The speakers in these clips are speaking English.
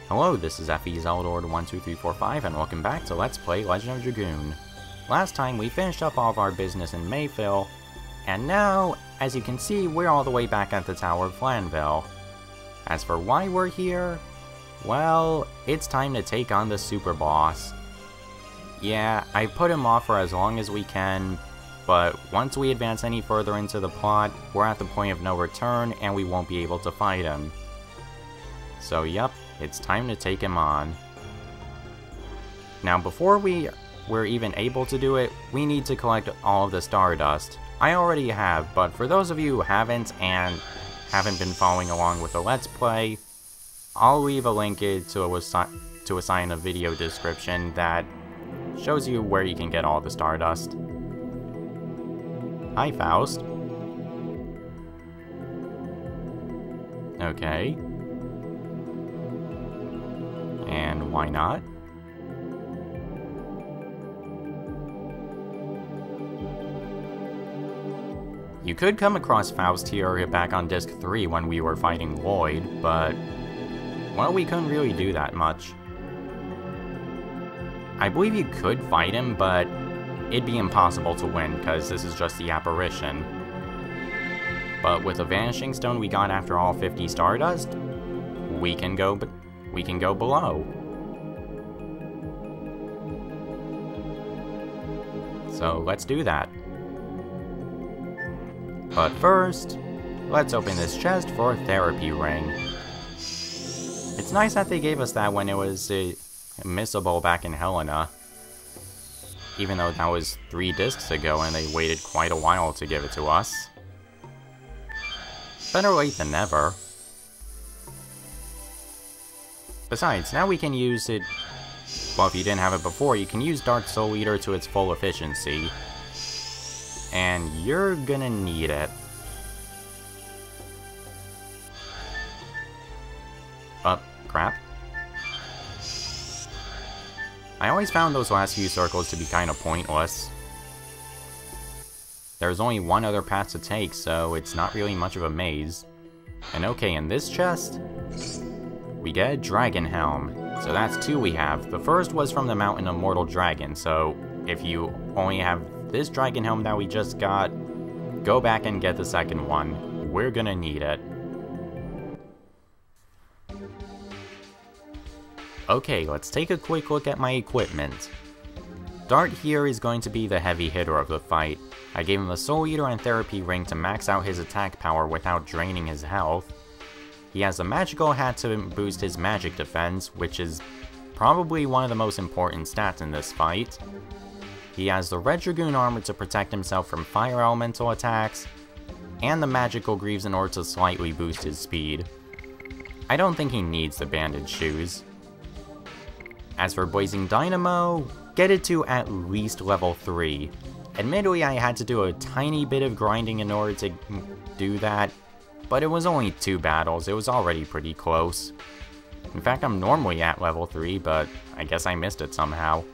Hello, this is FE Zeldord12345 and welcome back to Let's Play Legend of Dragoon. Last time we finished up all of our business in Mayfield, and now, as you can see, we're all the way back at the Tower of Flanville. As for why we're here, well, it's time to take on the Superboss. Yeah, I put him off for as long as we can, but once we advance any further into the plot, we're at the point of no return and we won't be able to fight him. So yep, it's time to take him on. Now before we're even able to do it, we need to collect all of the Stardust. I already have, but for those of you who haven't and haven't been following along with the Let's Play, I'll leave a link to assign a video description that shows you where you can get all the Stardust. Hi, Faust. Okay. And why not? You could come across Faust here back on Disc 3 when we were fighting Lloyd, but well, we couldn't really do that much. I believe you could fight him, but it'd be impossible to win, because this is just the apparition. But with the Vanishing Stone we got after all 50 Stardust, we can go below. So let's do that. But first, let's open this chest for a therapy ring. It's nice that they gave us that when it was missable back in Helena. Even though that was 3 discs ago and they waited quite a while to give it to us. Better late than never. Besides, now we can use it. Well, if you didn't have it before, you can use Dark Soul Eater to its full efficiency. And you're gonna need it. Crap. I always found those last few circles to be kinda pointless. There's only one other path to take, so it's not really much of a maze. And okay, in this chest, we get a Dragon Helm. So that's 2 we have. The first was from the Mountain of Mortal Dragon, so if you only have this Dragon Helm that we just got, go back and get the second one. We're gonna need it. Okay, let's take a quick look at my equipment. Dart here is going to be the heavy hitter of the fight. I gave him the Soul Eater and Therapy Ring to max out his attack power without draining his health. He has a magical hat to boost his magic defense, which is probably one of the most important stats in this fight. He has the Red Dragoon armor to protect himself from fire elemental attacks, and the magical greaves in order to slightly boost his speed. I don't think he needs the banded shoes. As for Blazing Dynamo, get it to at least level 3. Admittedly, I had to do a tiny bit of grinding in order to do that, but it was only 2 battles, it was already pretty close. In fact, I'm normally at level 3, but I guess I missed it somehow.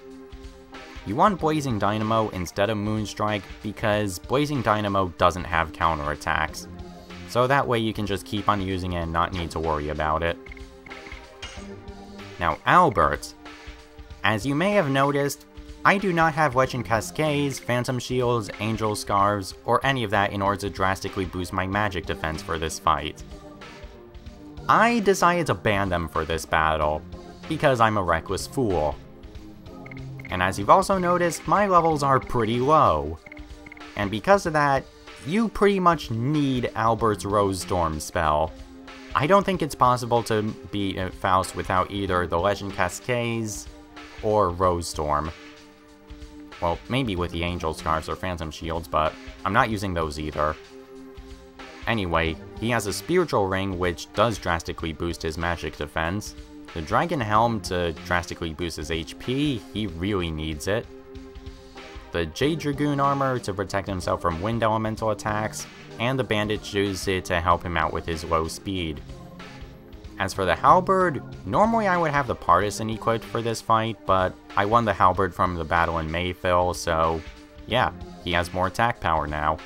You want Blazing Dynamo instead of Moonstrike because Blazing Dynamo doesn't have counterattacks, so that way you can just keep on using it and not need to worry about it. Now Albert. As you may have noticed, I do not have Legend Cascades, Phantom Shields, Angel Scarves, or any of that in order to drastically boost my magic defense for this fight. I decided to ban them for this battle, because I'm a reckless fool. And as you've also noticed, my levels are pretty low. And because of that, you pretty much need Albert's Rose Storm spell. I don't think it's possible to beat Faust without either the Legend Cascades or Rose Storm. Well, maybe with the Angel Scarves or Phantom Shields, but I'm not using those either. Anyway, he has a Spiritual Ring which does drastically boost his magic defense, the Dragon Helm to drastically boost his HP, he really needs it, the Jade Dragoon armor to protect himself from wind elemental attacks, and the bandage shoes to help him out with his low speed. As for the halberd, normally I would have the partisan equipped for this fight, but I won the halberd from the battle in Mayfield, so yeah, he has more attack power now.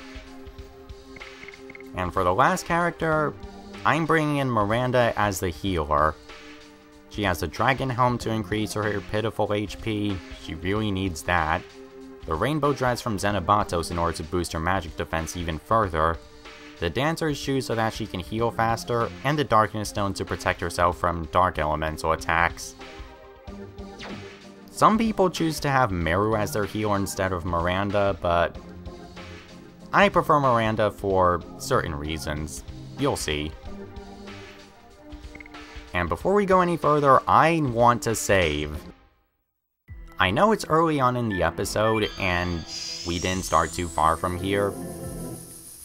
And for the last character, I'm bringing in Miranda as the healer. She has the Dragon Helm to increase her pitiful HP, she really needs that. The Rainbow Dress from Xenobatos in order to boost her magic defense even further. The Dancer's Shoes so that she can heal faster, and the Darkness Stone to protect herself from dark elemental attacks. Some people choose to have Meru as their healer instead of Miranda, but I prefer Miranda for certain reasons. You'll see. And before we go any further, I want to save. I know it's early on in the episode, and we didn't start too far from here,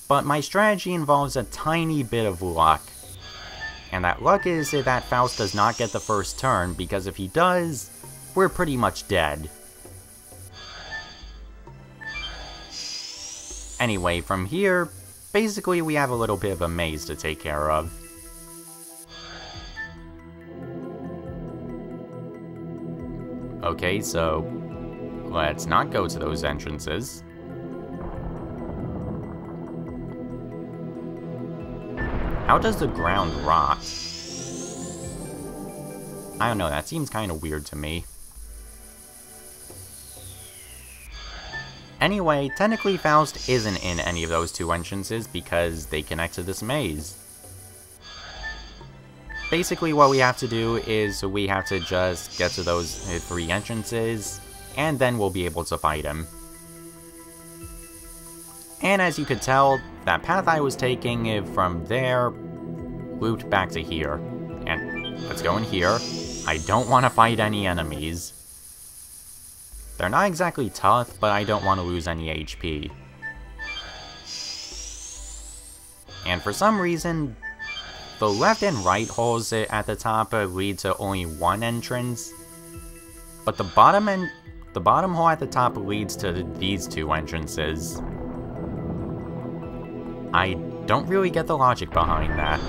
but my strategy involves a tiny bit of luck. And that luck is that Faust does not get the first turn, because if he does, we're pretty much dead. Anyway, from here, basically we have a little bit of a maze to take care of. Okay, so let's not go to those entrances. How does the ground rot? I don't know, that seems kind of weird to me. Anyway, technically Faust isn't in any of those two entrances because they connect to this maze. Basically what we have to do is we have to just get to those three entrances, and then we'll be able to fight him. And as you could tell, that path I was taking from there looped back to here. And let's go in here. I don't want to fight any enemies. They're not exactly tough, but I don't want to lose any HP. And for some reason, the left and right holes at the top lead to only one entrance, but the bottom hole at the top leads to these two entrances. I don't really get the logic behind that.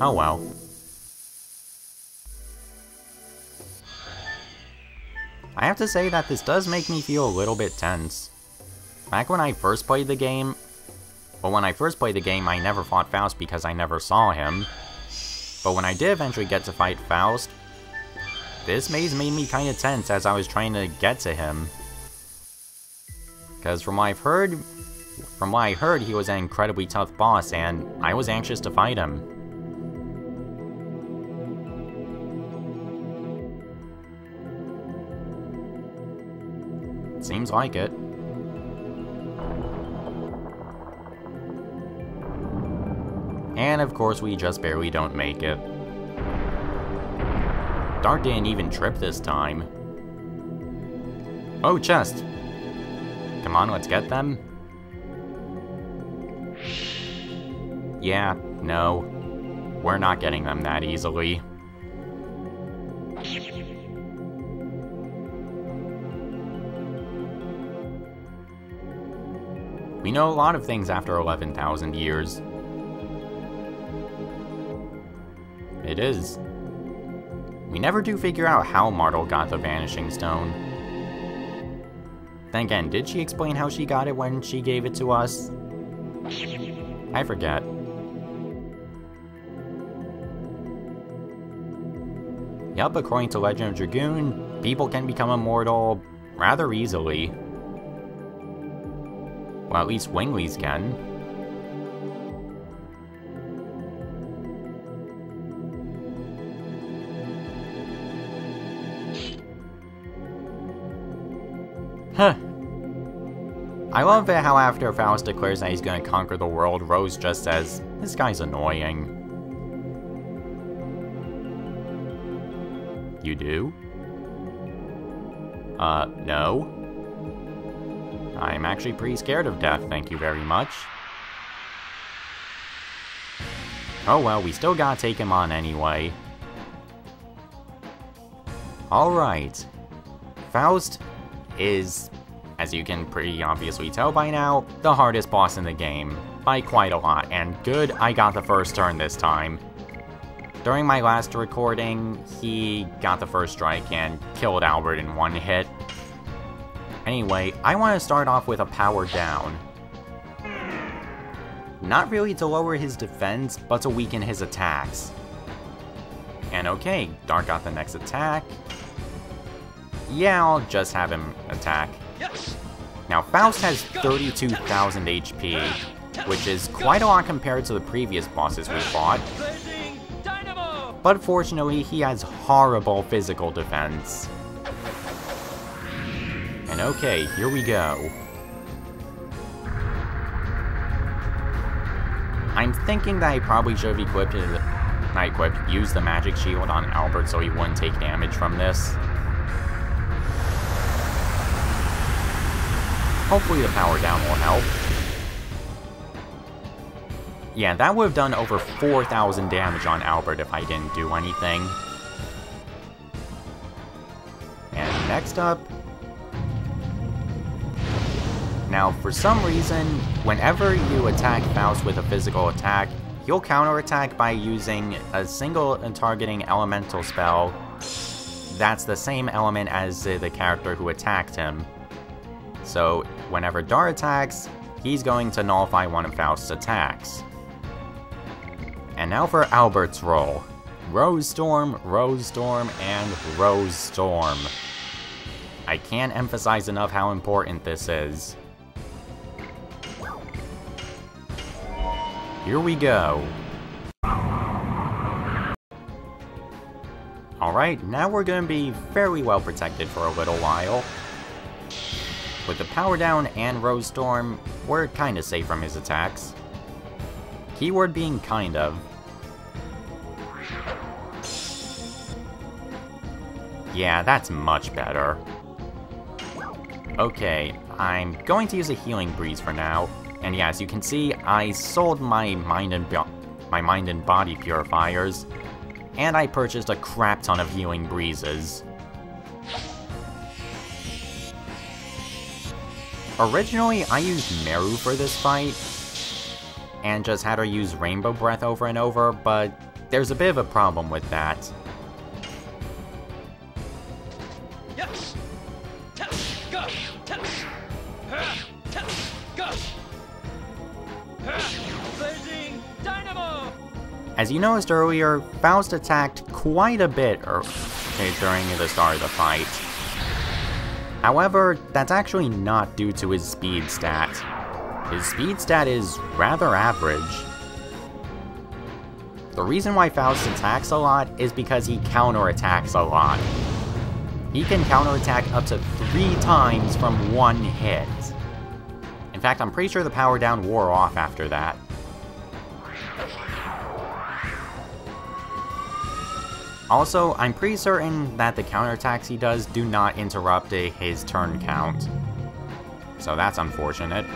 Oh well. I have to say that this does make me feel a little bit tense. Back when I first played the game, I never fought Faust because I never saw him. But when I did eventually get to fight Faust, this maze made me kinda tense as I was trying to get to him. Because from what I heard, he was an incredibly tough boss, and I was anxious to fight him. Seems like it. And of course we just barely don't make it. Dart didn't even trip this time. Oh, chest! Come on, let's get them. Yeah, no. We're not getting them that easily. We know a lot of things after 11,000 years. It is. We never do figure out how Martel got the Vanishing Stone. Then again, did she explain how she got it when she gave it to us? I forget. Yup, according to Legend of Dragoon, people can become immortal rather easily. Well, at least Winglies can. Huh. I love it how after Faust declares that he's gonna conquer the world, Rose just says, "This guy's annoying." You do? No. I'm actually pretty scared of death, thank you very much. Oh well, we still gotta take him on anyway. Alright. Faust is, as you can pretty obviously tell by now, the hardest boss in the game, by quite a lot, and good, I got the first turn this time. During my last recording, he got the first strike and killed Albert in one hit. Anyway, I want to start off with a power down. Not really to lower his defense, but to weaken his attacks. And okay, Dart got the next attack. Yeah, I'll just have him attack. Yes. Now, Faust has 32,000 HP, which is quite a lot compared to the previous bosses we fought. But fortunately, he has horrible physical defense. And okay, here we go. I'm thinking that I probably should have used the magic shield on Albert so he wouldn't take damage from this. Hopefully the power down will help. Yeah, that would have done over 4,000 damage on Albert if I didn't do anything. And next up... Now, for some reason, whenever you attack Faust with a physical attack, he'll counterattack by using a single and targeting elemental spell that's the same element as the character who attacked him. So, whenever Dart attacks, he's going to nullify one of Faust's attacks. And now for Albert's roll. Rose Storm, and Rose Storm. I can't emphasize enough how important this is. Here we go. Alright, now we're gonna be fairly well protected for a little while. With the power down and Rose Storm, we're kinda safe from his attacks. Keyword being kind of. Yeah, that's much better. Okay, I'm going to use a Healing Breeze for now. And yeah, as you can see, I sold my mind and body purifiers, and I purchased a crap ton of Healing Breezes. Originally, I used Meru for this fight, and just had her use Rainbow Breath over and over, but there's a bit of a problem with that. Yes. Go. Go. Blazing Dynamo. As you noticed earlier, Faust attacked quite a bit during the start of the fight. However, that's actually not due to his speed stat. His speed stat is rather average. The reason why Faust attacks a lot is because he counterattacks a lot. He can counterattack up to 3 times from one hit. In fact, I'm pretty sure the power down wore off after that. Also, I'm pretty certain that the counterattacks he does do not interrupt his turn count. So that's unfortunate.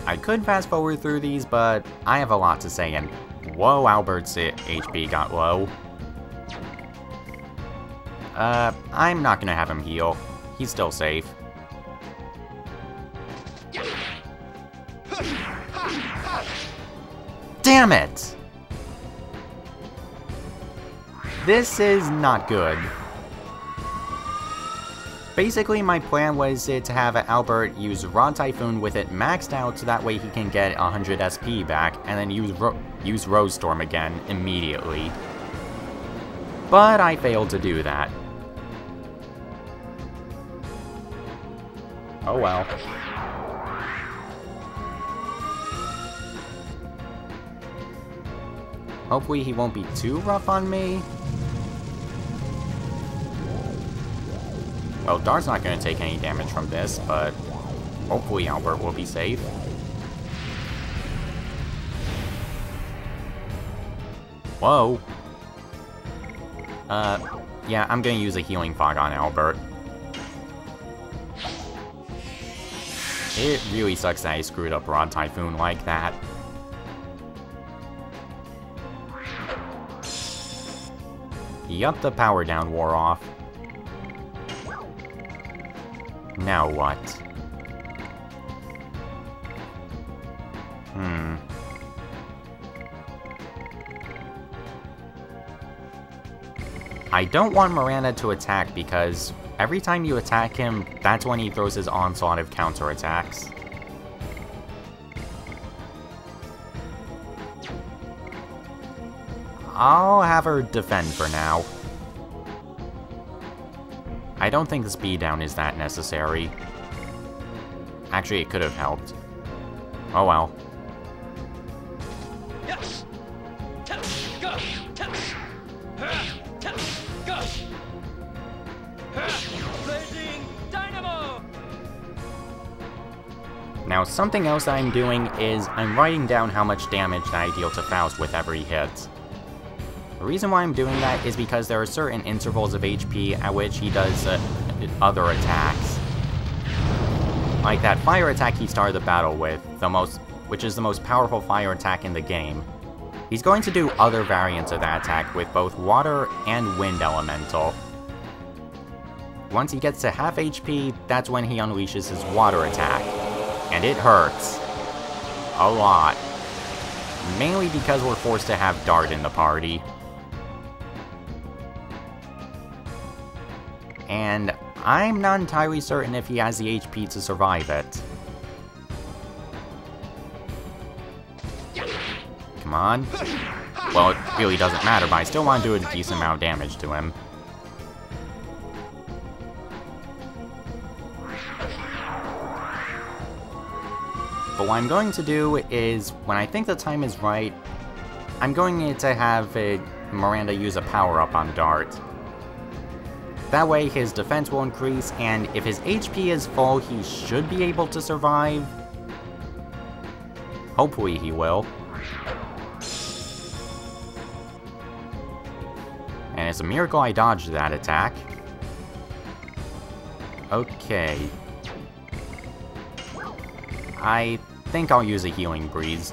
I could fast forward through these, but I have a lot to say, and whoa, Albert's HP got low. I'm not gonna have him heal. He's still safe. Damn it! This is not good. Basically, my plan was to have Albert use Rod Typhoon with it maxed out so that way he can get 100 SP back, and then use Rose Storm again immediately. But I failed to do that. Oh well. Hopefully he won't be too rough on me. Well, Dart's not going to take any damage from this, but hopefully Albert will be safe. Whoa. Yeah, I'm going to use a Healing Fog on Albert. It really sucks that I screwed up Rod Typhoon like that. Yup, the power down wore off. Now what? I don't want Miranda to attack because every time you attack him, that's when he throws his onslaught of counterattacks. I'll have her defend for now. I don't think the speed down is that necessary. Actually, it could have helped. Oh well. Yes. Go. Go. Blazing Dynamo. Now, something else I'm doing is I'm writing down how much damage that I deal to Faust with every hit. The reason why I'm doing that is because there are certain intervals of HP at which he does other attacks. Like that fire attack he started the battle with, which is the most powerful fire attack in the game. He's going to do other variants of that attack with both water and wind elemental. Once he gets to half HP, that's when he unleashes his water attack. And it hurts. A lot. Mainly because we're forced to have Dart in the party. And I'm not entirely certain if he has the HP to survive it. Come on. Well, it really doesn't matter, but I still want to do a decent amount of damage to him. But what I'm going to do is, when I think the time is right, I'm going to have Miranda use a power-up on Dart. That way his defense will increase, and if his HP is full, he should be able to survive. Hopefully he will. And it's a miracle I dodged that attack. Okay. I think I'll use a Healing Breeze.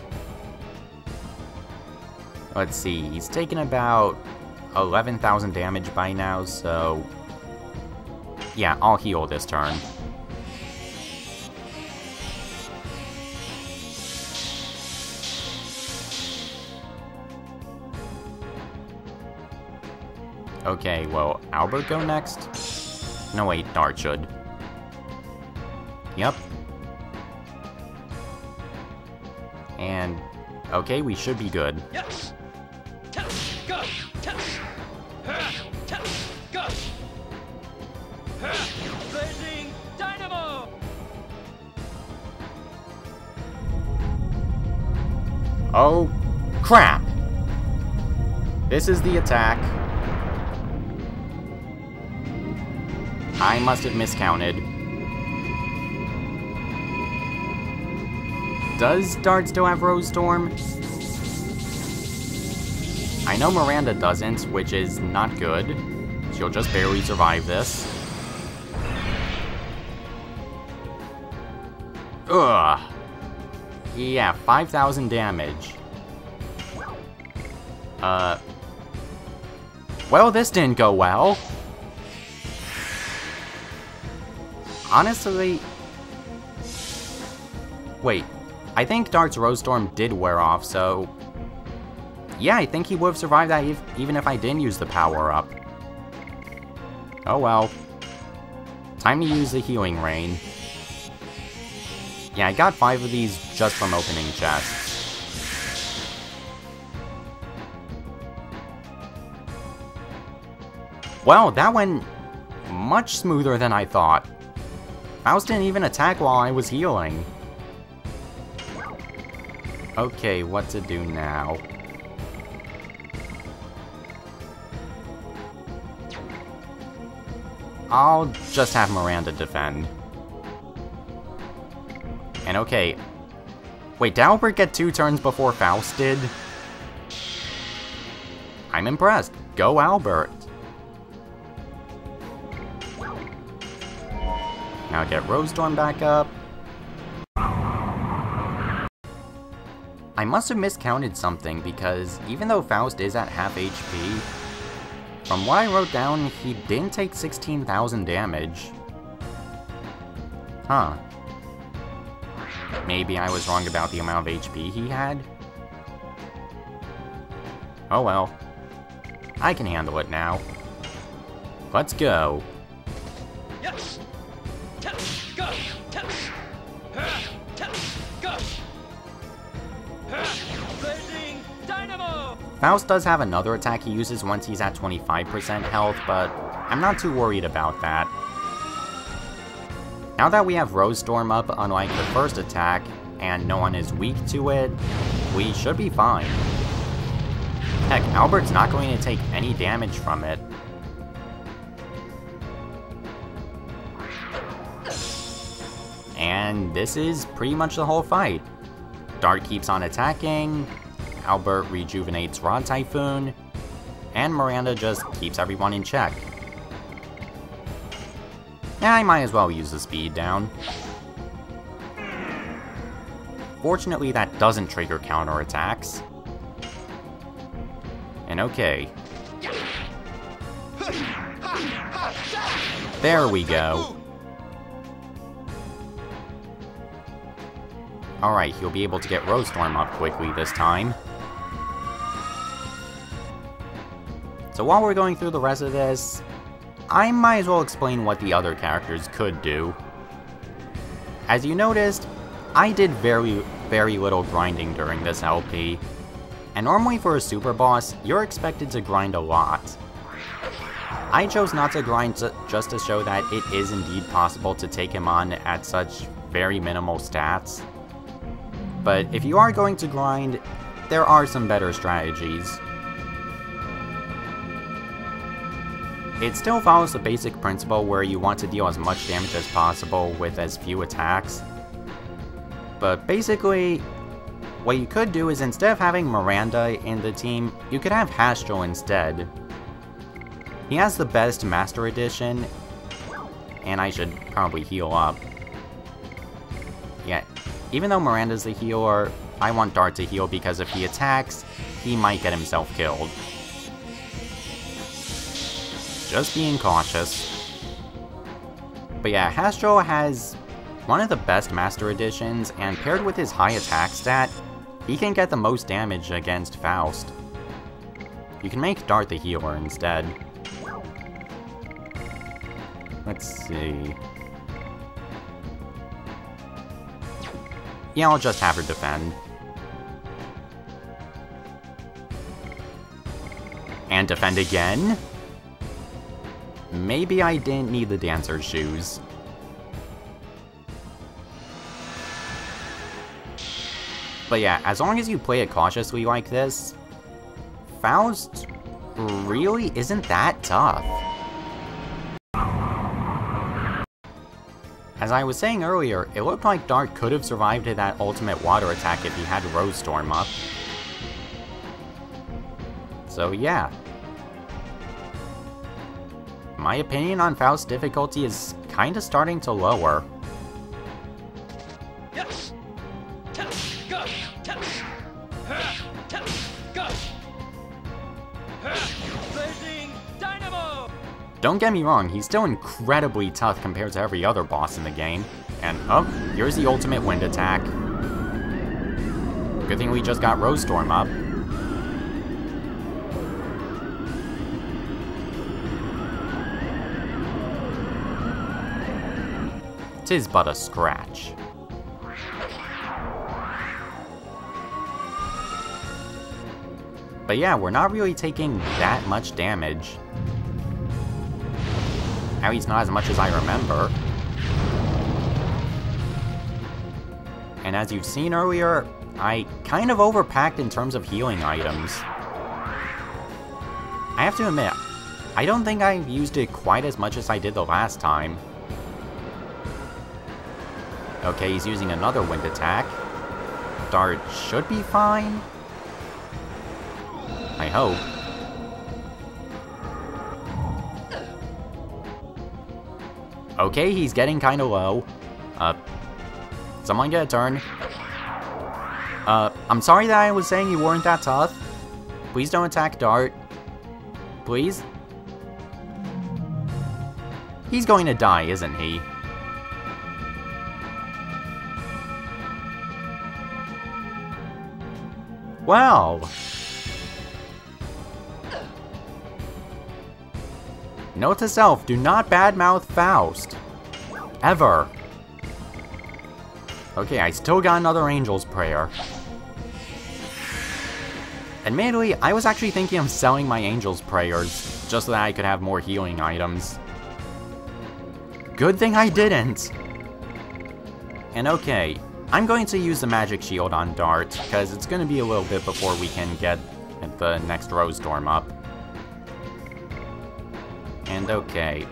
Let's see, he's taken about 11,000 damage by now, so... yeah, I'll heal this turn. Okay, well, Albert go next? No wait, Dart should. Yep. And... okay, we should be good. Yes. Go. Go. Blazing Dynamo. Oh, crap! This is the attack. I must have miscounted. Does Dart still have Rose Storm? I know Miranda doesn't, which is not good. She'll just barely survive this. Ugh. Yeah, 5,000 damage. Well, this didn't go well. Honestly... wait, I think Dart's Rose Storm did wear off, so... yeah, I think he would have survived that even if I didn't use the power-up. Oh well. Time to use the Healing Rain. Yeah, I got 5 of these just from opening chests. Well, that went much smoother than I thought. Faust didn't even attack while I was healing. Okay, what to do now? I'll just have Miranda defend. And okay... wait, did Albert get 2 turns before Faust did? I'm impressed. Go Albert! Now get Rose Storm back up. I must have miscounted something because even though Faust is at half HP, from what I wrote down, he didn't take 16,000 damage. Huh. Maybe I was wrong about the amount of HP he had? Oh well. I can handle it now. Let's go. Go! Go! Blazing Dynamo! Faust does have another attack he uses once he's at 25% health, but I'm not too worried about that. Now that we have Rose Storm up, unlike the first attack, and no one is weak to it, we should be fine. Heck, Albert's not going to take any damage from it. And this is pretty much the whole fight. Dart keeps on attacking, Albert rejuvenates Rod Typhoon, and Miranda just keeps everyone in check. Yeah, I might as well use the speed down. Fortunately, that doesn't trigger counterattacks. And okay. There we go. Alright, he'll be able to get Rose Storm up quickly this time. So while we're going through the rest of this, I might as well explain what the other characters could do. As you noticed, I did very little grinding during this LP. And normally for a super boss, you're expected to grind a lot. I chose not to grind just to show that it is indeed possible to take him on at such very minimal stats. But if you are going to grind, there are some better strategies. It still follows the basic principle where you want to deal as much damage as possible with as few attacks. But basically, what you could do is instead of having Miranda in the team, you could have Hastral instead. He has the best Master Edition, and I should probably heal up. Yeah, even though Miranda's the healer, I want Dart to heal because if he attacks, he might get himself killed. Just being cautious. But yeah, Hastral has one of the best Master Editions, and paired with his high attack stat, he can get the most damage against Faust. You can make Dart the healer instead. Let's see. Yeah, I'll just have her defend. And defend again? Maybe I didn't need the dancer's shoes. But yeah, as long as you play it cautiously like this, Faust really isn't that tough. As I was saying earlier, it looked like Dart could have survived that ultimate water attack if he had Rose Storm up. So yeah. My opinion on Faust's difficulty is kinda starting to lower. Yes. Go. Go. Blazing Dynamo. Don't get me wrong, he's still incredibly tough compared to every other boss in the game. And oh, here's the ultimate wind attack. Good thing we just got Rose Storm up. Tis but a scratch. But yeah, we're not really taking that much damage. At least not as much as I remember. And as you've seen earlier, I kind of overpacked in terms of healing items. I have to admit, I don't think I've used it quite as much as I did the last time. Okay, he's using another wind attack. Dart should be fine. I hope. Okay, he's getting kinda low. Someone get a turn. I'm sorry that I was saying you weren't that tough. Please don't attack Dart. Please? He's going to die, isn't he? Well. Note to self, do not badmouth Faust. forever. Okay, I still got another Angel's Prayer. Admittedly, I was actually thinking of selling my Angel's Prayers, just so that I could have more healing items. Good thing I didn't! And okay, I'm going to use the Magic Shield on Dart, because it's going to be a little bit before we can get the next Rose Storm up. And okay.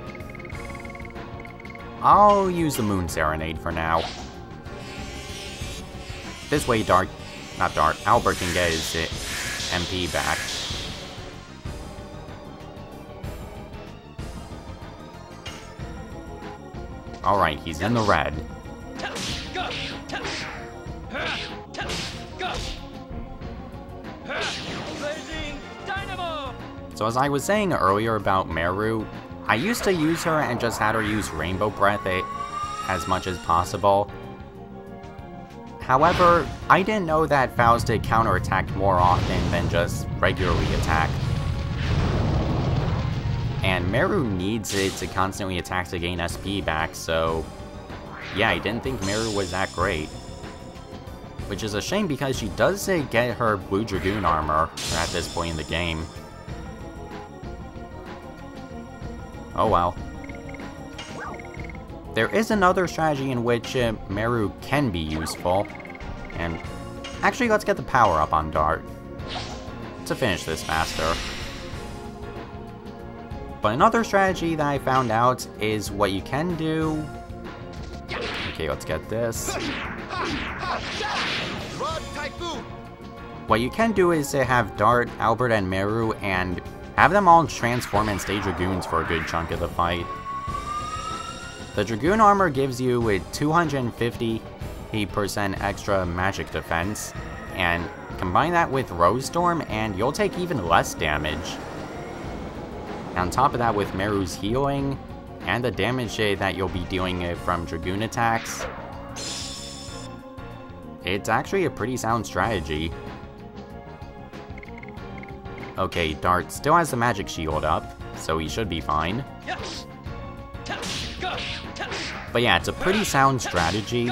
I'll use the Moon Serenade for now. This way Albert can get his MP back. Alright, he's in the red. So as I was saying earlier about Meru, I used to use her and just had her use Rainbow Breath as much as possible. However, I didn't know that Faust did counterattack more often than just regularly attack. And Meru needs it to constantly attack to gain SP back, so yeah, I didn't think Meru was that great. Which is a shame because she does get her blue Dragoon armor at this point in the game. Oh well. There is another strategy in which Meru can be useful. And actually, let's get the power up on Dart to finish this faster. But another strategy that I found out is what you can do. Okay, let's get this. What you can do is to have Dart, Albert, and Meru, and have them all transform and stay Dragoons for a good chunk of the fight. The Dragoon armor gives you a 250% extra magic defense, and combine that with Rose Storm and you'll take even less damage. On top of that, with Meru's healing, and the damage that you'll be dealing from Dragoon attacks, it's actually a pretty sound strategy. Okay, Dart still has the Magic Shield up, so he should be fine. But yeah, it's a pretty sound strategy.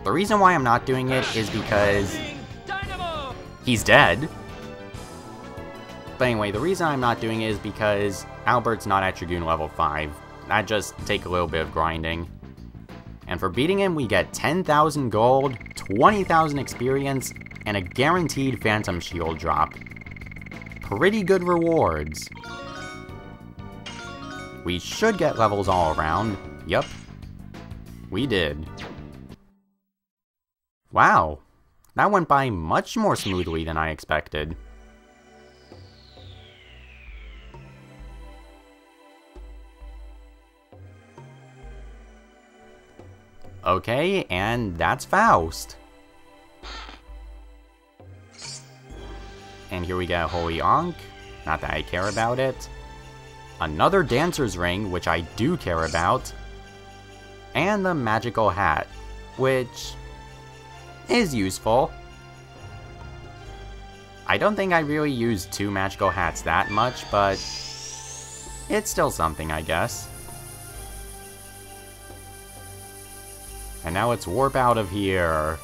The reason why I'm not doing it is because he's dead. But anyway, the reason I'm not doing it is because Albert's not at Dragoon level 5. That just take a little bit of grinding. And for beating him, we get 10,000 gold, 20,000 experience, and a guaranteed Phantom Shield drop. Pretty good rewards. We should get levels all around. Yup. We did. Wow. That went by much more smoothly than I expected. Okay, and that's Faust. And here we get Holy Ankh. Not that I care about it. Another Dancer's Ring, which I do care about. And the Magical Hat, which is useful. I don't think I really use 2 Magical Hats that much, but it's still something, I guess. And now let's warp out of here.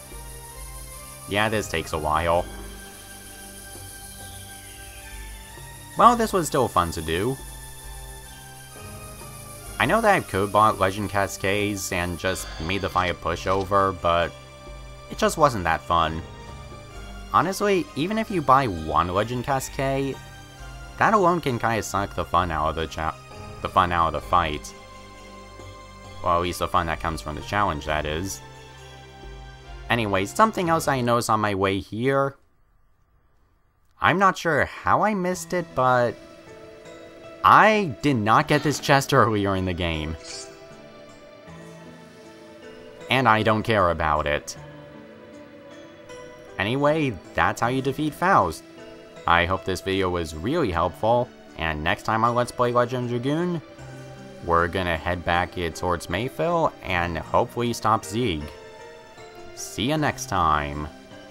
Yeah, this takes a while. Well, this was still fun to do. I know that I could have bought Legend Cascades and just made the fight a pushover, but it just wasn't that fun. Honestly, even if you buy 1 Legend Cascade, that alone can kind of suck the fun out of the fight. Well, at least the fun that comes from the challenge, that is. Anyway, something else I noticed on my way here. I'm not sure how I missed it, but I did not get this chest earlier in the game. And I don't care about it. Anyway, that's how you defeat Faust. I hope this video was really helpful, and next time on Let's Play Legend of Dragoon, we're gonna head back towards Mayfield and hopefully stop Zieg. See ya next time.